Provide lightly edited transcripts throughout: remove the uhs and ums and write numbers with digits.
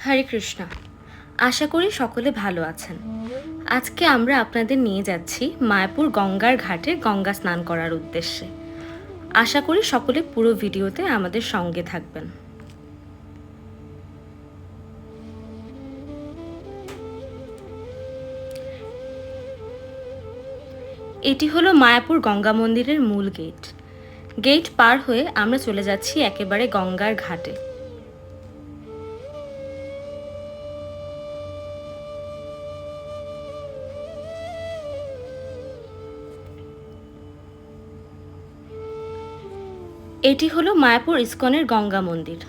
হরে কৃষ্ণ। আশা করি সকলে ভালো আছেন। আজকে আমরা আপনাদের নিয়ে যাচ্ছি মায়াপুর গঙ্গার ঘাটে গঙ্গা স্নান করার উদ্দেশ্যে। আশা করি সকলে পুরো ভিডিওতে আমাদের সঙ্গে থাকবেন। এটি হলো মায়াপুর গঙ্গা মন্দিরের মূল গেট। গেট পার হয়ে আমরা চলে যাচ্ছি একেবারে গঙ্গার ঘাটে। এটি হলো মায়াপুর ইস্কনের গঙ্গা মন্দির।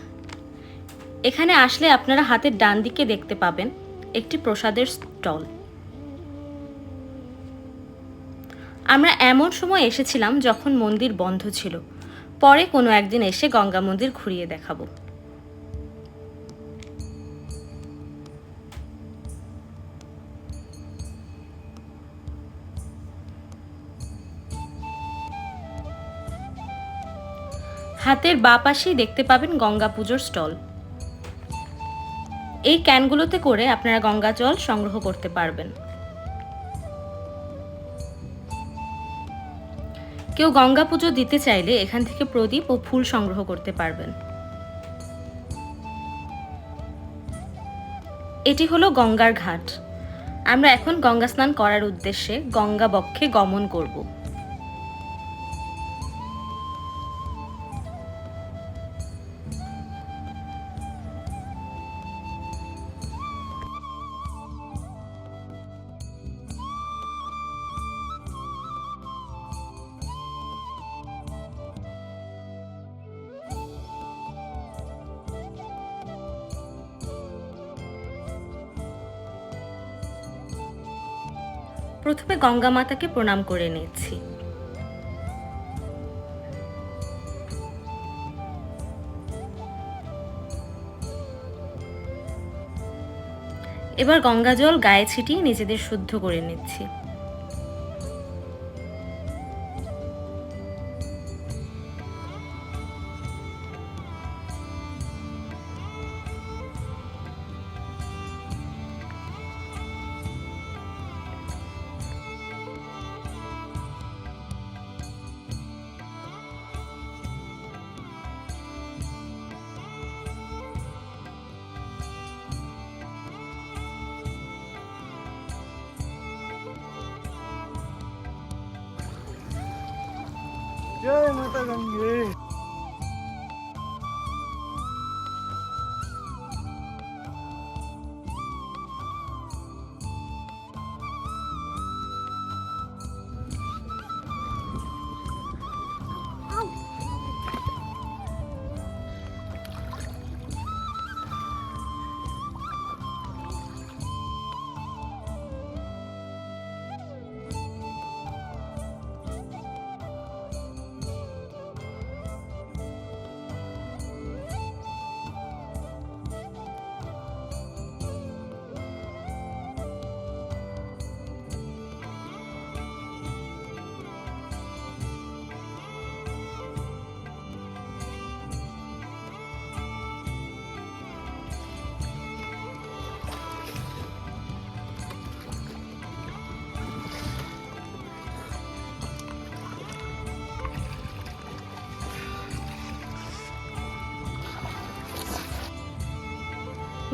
এখানে আসলে আপনারা হাতের ডান দিকে দেখতে পাবেন একটি প্রসাদের স্টল। আমরা এমন সময় এসেছিলাম যখন মন্দির বন্ধ ছিল। পরে কোনো একদিন এসে গঙ্গা মন্দির ঘুরিয়ে দেখাবো। হাতের বাঁ পাশেই দেখতে পাবেন গঙ্গা পুজোর স্টল। এই ক্যানগুলোতে করে আপনারা গঙ্গা জল সংগ্রহ করতে পারবেন। কেউ গঙ্গা পুজো দিতে চাইলে এখান থেকে প্রদীপ ও ফুল সংগ্রহ করতে পারবেন। এটি হলো গঙ্গার ঘাট। আমরা এখন গঙ্গা স্নান করার উদ্দেশ্যে গঙ্গা বক্ষে গমন করব। প্রথমে গঙ্গা মাতাকে প্রণাম করে নিচ্ছি। এবার গঙ্গা জল গায়ে ছিটিয়ে নিজেদের শুদ্ধ করে নিচ্ছি। जय माता गंगे।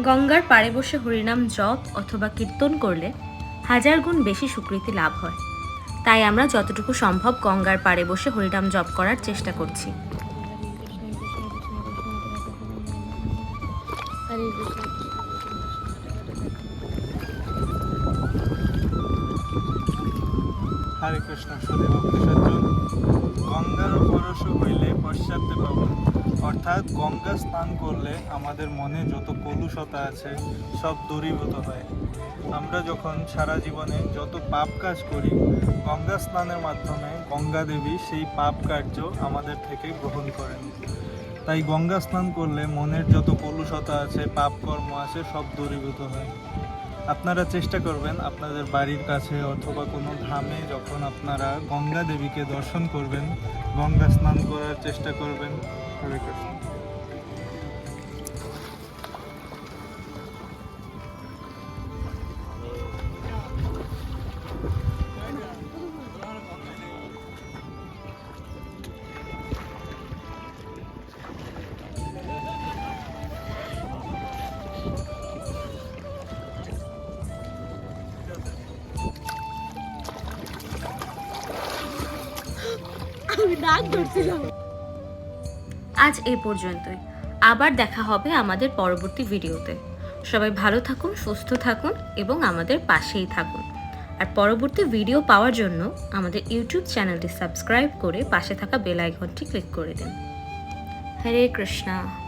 গঙ্গার পাড়ে বসে হরিনাম জপ অথবা কীর্তন করলে 1000 গুণ বেশি সুকৃতি লাভ হয়। তাই আমরা যতটুকু সম্ভব গঙ্গার পাড়ে বসে হরিনাম জপ করার চেষ্টা করছি। হরে কৃষ্ণ। সুধী ভক্তি সজ্জন, গঙ্গার পরশ হইলে পশ্চাতে পাবন, অর্থাৎ গঙ্গা স্নান করলে আমাদের মনে যত কলুষতা আছে সব দূরীভূত হয়। আমরা যখন সারা জীবনে যত পাপ কাজ করি, গঙ্গা স্নানের মাধ্যমে গঙ্গা দেবী সেই পাপ কার্য আমাদের থেকে গ্রহণ করেন। তাই গঙ্গা স্নান করলে মনের যত কলুষতা আছে, পাপ কর্ম আছে, সব দূরীভূত হয়। আপনারা চেষ্টা করবেন আপনাদের বাড়ির কাছে অথবা কোনো ধামে যখন আপনারা গঙ্গা দেবীকে দর্শন করবেন, গঙ্গা স্নান করার চেষ্টা করবেন। হরে কৃষ্ণ। আজ এ পর্যন্তই। আবার দেখা হবে আমাদের পরবর্তী ভিডিওতে। সবাই ভালো থাকুন, সুস্থ থাকুন এবং আমাদের পাশেই থাকুন। আর পরবর্তী ভিডিও পাওয়ার জন্য আমাদের ইউটিউব চ্যানেলটি সাবস্ক্রাইব করে পাশে থাকা বেল আইকনটি ক্লিক করে দিন। হরে কৃষ্ণা।